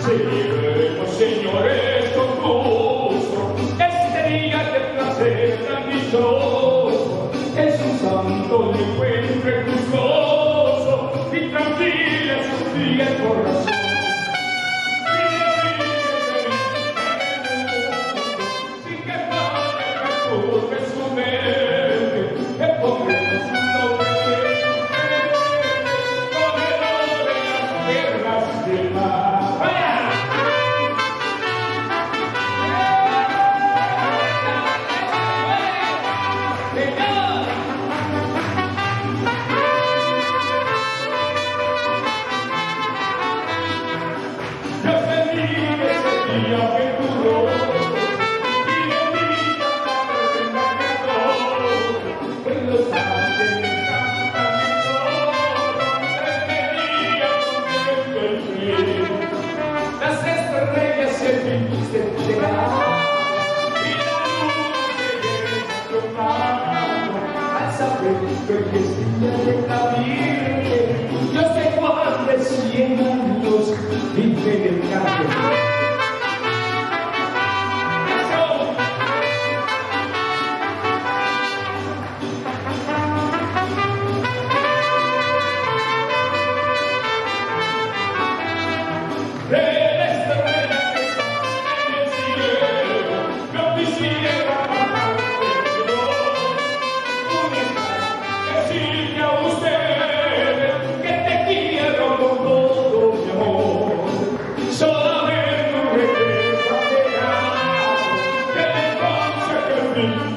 Celebremos, señores, con gusto este día de placer tan dichoso. Es un santo de encuentro gustoso y tranquila su día el corazón. Sin que perturbe su mente, que pondremos un laurel con el oro de las tierras del mar. Las estrellas se visten de llegar y la luz se llena tomando al saber que es día de la Virgen. Yo sé cuán de 100 años vive el cambio. Solamente un recuerdo que me concede